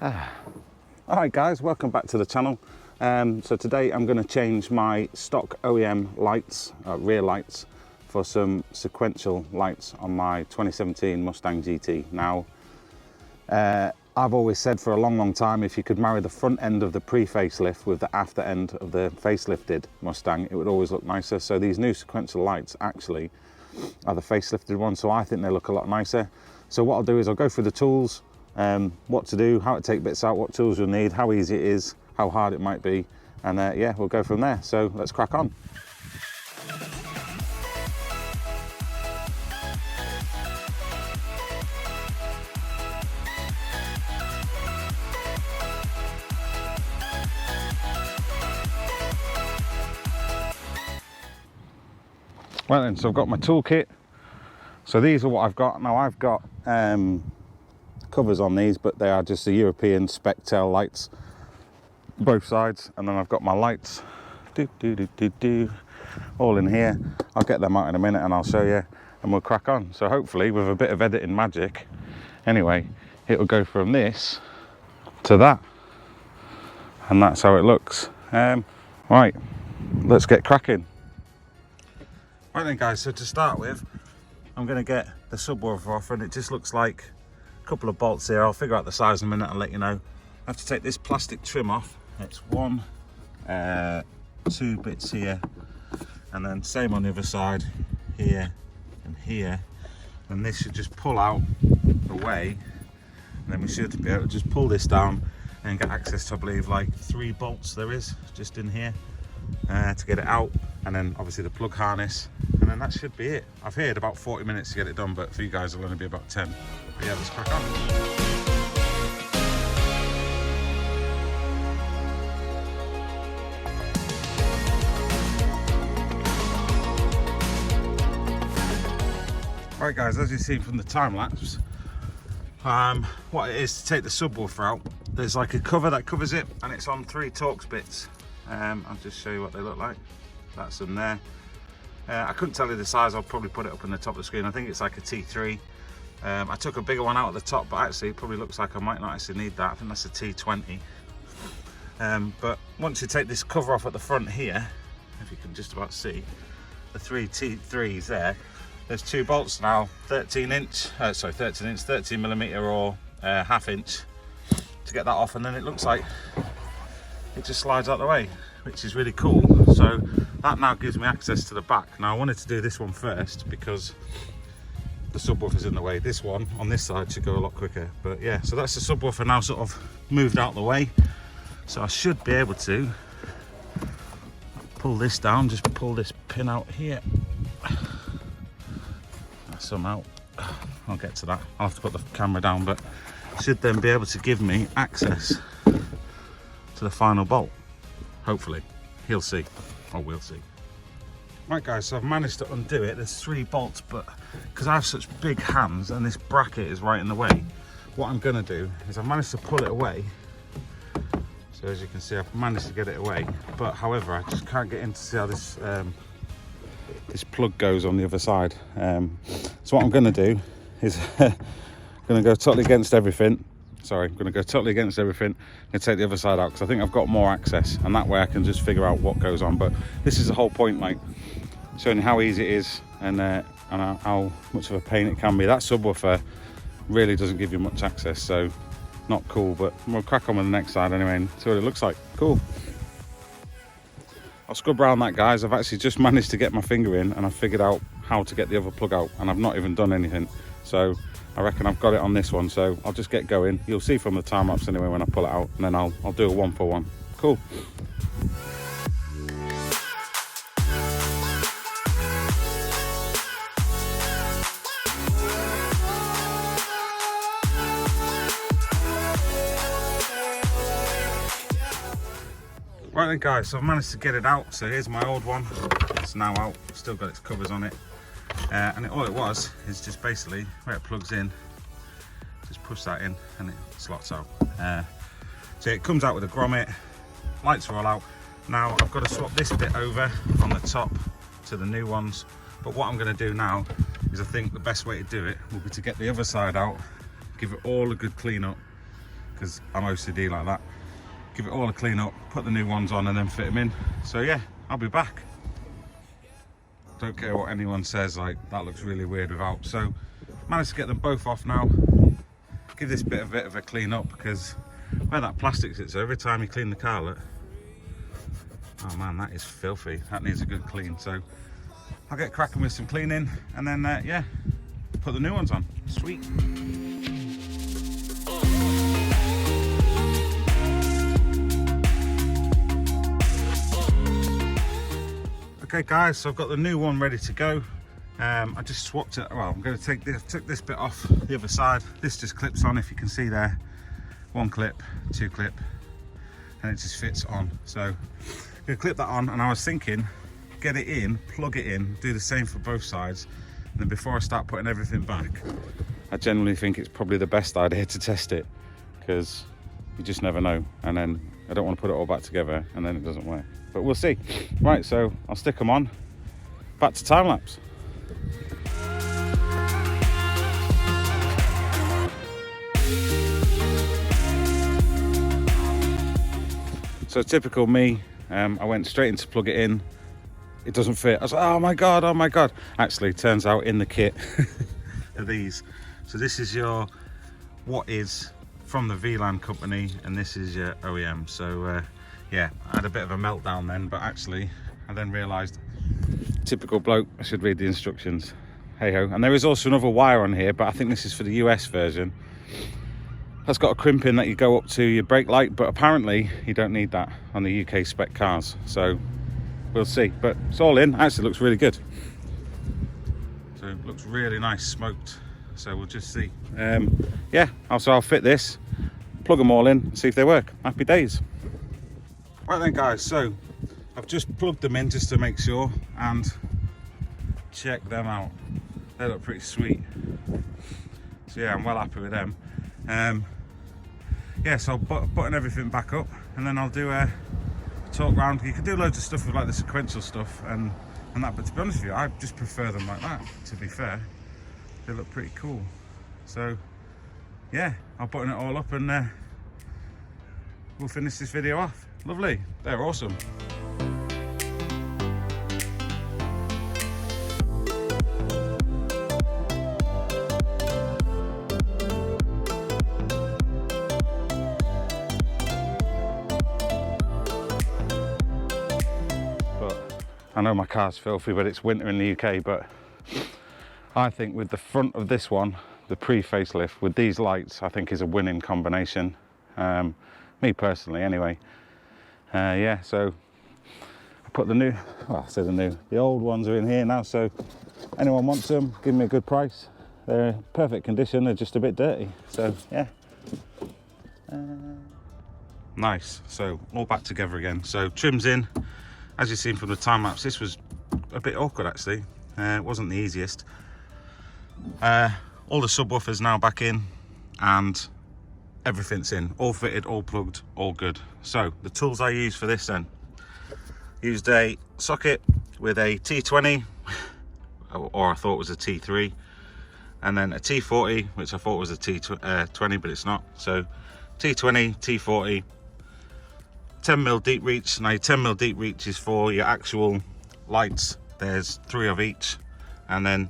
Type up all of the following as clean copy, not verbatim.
Alright guys, welcome back to the channel. So today I'm going to change my stock OEM lights, rear lights, for some sequential lights on my 2017 Mustang GT. Now, I've always said for a long time, if you could marry the front end of the pre-facelift with the after end of the facelifted Mustang, it would always look nicer. So these new sequential lights actually are the facelifted ones, so I think they look a lot nicer. So what I'll do is I'll go through the tools, what to do, how to take bits out, what tools you'll need, how easy it is, how hard it might be, and yeah, we'll go from there. So let's crack on. Well then, so I've got my toolkit. So these are what I've got. Now I've got covers on these, but they are just the European spec tail lights, both sides. And then I've got my lights, all in here. I'll get them out in a minute and I'll show you, and we'll crack on. So hopefully with a bit of editing magic, anyway, it'll go from this to that. And that's how it looks. Right, let's get cracking. Right then guys, so to start with, I'm going to get the subwoofer off, and it just looks like a couple of bolts here. I'll figure out the size in a minute and let you know. I have to take this plastic trim off. It's one, two bits here, and then same on the other side, here and here. And this should just pull out away, and then we should be able to just pull this down and get access to, I believe, like 3 bolts there is just in here to get it out. And then obviously the plug harness, and then that should be it. I've heard about 40 minutes to get it done, but for you guys it'll only be about 10. But yeah, let's crack on. Right guys, as you see from the time lapse, what it is to take the subwoofer out, there's like a cover that covers it, and it's on 3 Torx bits. I'll just show you what they look like. That's them there. I couldn't tell you the size. I'll probably put it up on the top of the screen. I think it's like a T3. I took a bigger one out at the top, but actually it probably looks like I might not actually need that. I think that's a T20. But once you take this cover off at the front here, if you can just about see the 3 T3s there, there's 2 bolts now, 13 millimeter or ½ inch to get that off, and then it looks like it just slides out the way, which is really cool. So that now gives me access to the back. Now I wanted to do this one first because the subwoofer's in the way. This one on this side should go a lot quicker. But yeah, so that's the subwoofer now sort of moved out the way. So I should be able to pull this down, just pull this pin out here. That's some out. I'll get to that. I'll have to put the camera down, but should then be able to give me access to the final bolt. Hopefully. He'll see, or we'll see. Right guys, so I've managed to undo it. There's 3 bolts, but because I have such big hands and this bracket is right in the way, what I'm going to do is I've managed to pull it away. So as you can see, I've managed to get it away, but however I just can't get in to see how this this plug goes on the other side. So what I'm going to do is I'm going to go totally against everything. Sorry, I'm going to go totally against everything and take the other side out, because I think I've got more access, and that way I can just figure out what goes on. But this is the whole point, like showing you how easy it is, and how much of a pain it can be. That subwoofer really doesn't give you much access, so not cool. But we'll crack on with the next side anyway and see what it looks like. Cool. I'll scrub around that, guys. I've actually just managed to get my finger in, and I've figured out how to get the other plug out, and I've not even done anything. So I reckon I've got it on this one, so I'll just get going. You'll see from the time lapse anyway when I pull it out, and then I'll do a 1-for-1. Cool. Right then guys, so I've managed to get it out. So here's my old one. It's now out, still got its covers on it. And all it was is just basically where it plugs in, just push that in and it slots out. So it comes out with a grommet, lights are all out. Now I've got to swap this bit over on the top to the new ones, but what I'm going to do now is, I think the best way to do it will be to get the other side out, give it all a good clean up, because I'm OCD like that. Give it all a clean up, put the new ones on and then fit them in. So yeah, I'll be back. Don't care what anyone says, like that looks really weird without. So managed to get them both off now. Give this bit of a clean up, because where that plastic sits, every time you clean the car, look, oh man, that is filthy. That needs a good clean. So I'll get cracking with some cleaning and then yeah, put the new ones on. Sweet. Okay guys, so I've got the new one ready to go. I just swapped it. Well, I'm going to took this bit off the other side. This just clips on, if you can see there. One clip, two clip, and it just fits on. So I'm going to clip that on, and I was thinking, get it in, plug it in, do the same for both sides, and then before I start putting everything back, I generally think it's probably the best idea to test it, because you just never know, and then I don't want to put it all back together and then it doesn't work. But we'll see. Right, so I'll stick them on. Back to time lapse. So typical me, I went straight in to plug it in. It doesn't fit. I was like, oh my God, oh my God. Actually, turns out in the kit are these. So this is your, what is from the VLAND company, and this is your OEM. So yeah, I had a bit of a meltdown then, but actually I then realised, typical bloke, I should read the instructions. Hey ho. And there is also another wire on here, but I think this is for the US version. That's got a crimping that you go up to your brake light, but apparently you don't need that on the UK spec cars. So we'll see, but it's all in. Actually looks really good. So it looks really nice smoked. So we'll just see. Yeah, also I'll fit this, plug them all in, see if they work. Happy days. Right then guys, so I've just plugged them in just to make sure, and check them out. They look pretty sweet. So yeah, I'm well happy with them. Yeah, so button everything back up, and then I'll do a talk round. You can do loads of stuff with like the sequential stuff and that, but to be honest with you, I just prefer them like that, to be fair. They look pretty cool. So yeah, I'll button it all up and we'll finish this video off. Lovely, they're awesome. I know my car's filthy, but it's winter in the UK, but I think with the front of this one, the pre-facelift, with these lights, I think is a winning combination. Me personally, anyway. Yeah, so I put the new, well, I say the old ones are in here now, so anyone wants them, give me a good price. They're in perfect condition, they're just a bit dirty, so yeah. Nice, so all back together again. So trim's in. As you've seen from the time lapse, this was a bit awkward actually. It wasn't the easiest. All the subwoofers now back in, and everything's in, all fitted, all plugged, all good. So the tools I used for this then, used a socket with a T20, or I thought was a T3, and then a T40, which I thought was a T20, but it's not. So T20, T40, 10mm deep reach. Now your 10mm deep reach is for your actual lights. There's 3 of each, and then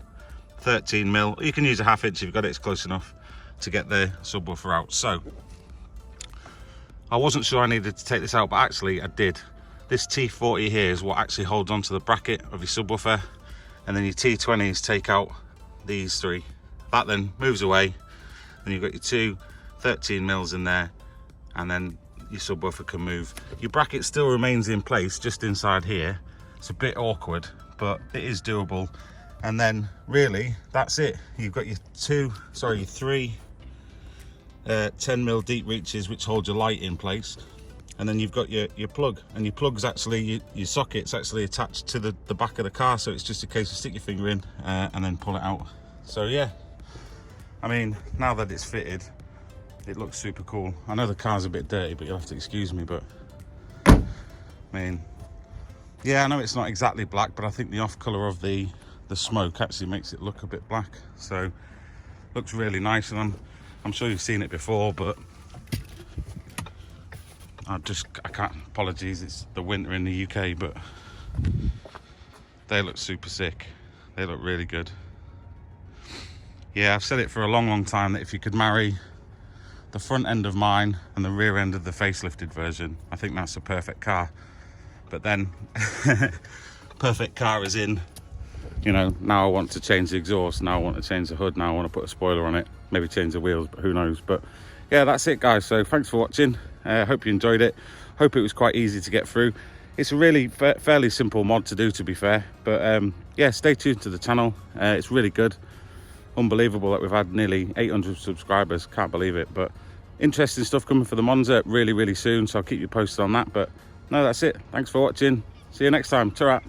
13mm. You can use a 1/2 inch if you've got it, it's close enough to get the subwoofer out. So I wasn't sure I needed to take this out, but actually I did. This T40 here is what actually holds onto the bracket of your subwoofer, and then your T20s take out these 3. That then moves away, and you've got your 2 13mm in there, and then your subwoofer can move. Your bracket still remains in place just inside here. It's a bit awkward, but it is doable. And then really that's it. You've got your 3 10mm deep reaches which hold your light in place, and then you've got your plug, and your plug's actually, your socket's actually attached to the back of the car, so it's just a case of stick your finger in and then pull it out. So yeah, I mean, now that it's fitted, it looks super cool. I know the car's a bit dirty, but you'll have to excuse me, but I mean, yeah, I know it's not exactly black, but I think the off color of the smoke actually makes it look a bit black. So looks really nice, and I'm sure you've seen it before, but I can't, apologies, it's the winter in the UK, but they look super sick. They look really good. Yeah, I've said it for a long time that if you could marry the front end of mine and the rear end of the facelifted version, I think that's a perfect car. But then, perfect car is in, you know, now I want to change the exhaust, now I want to change the hood, now I want to put a spoiler on it, maybe change the wheels, but who knows. But yeah, that's it guys, so thanks for watching. Hope you enjoyed it. Hope it was quite easy to get through. It's a really fairly simple mod to do, to be fair, but yeah, stay tuned to the channel. It's really good. Unbelievable that we've had nearly 800 subscribers, can't believe it. But interesting stuff coming for the Monza really soon, so I'll keep you posted on that. But no, that's it. Thanks for watching. See you next time. Ta-ra.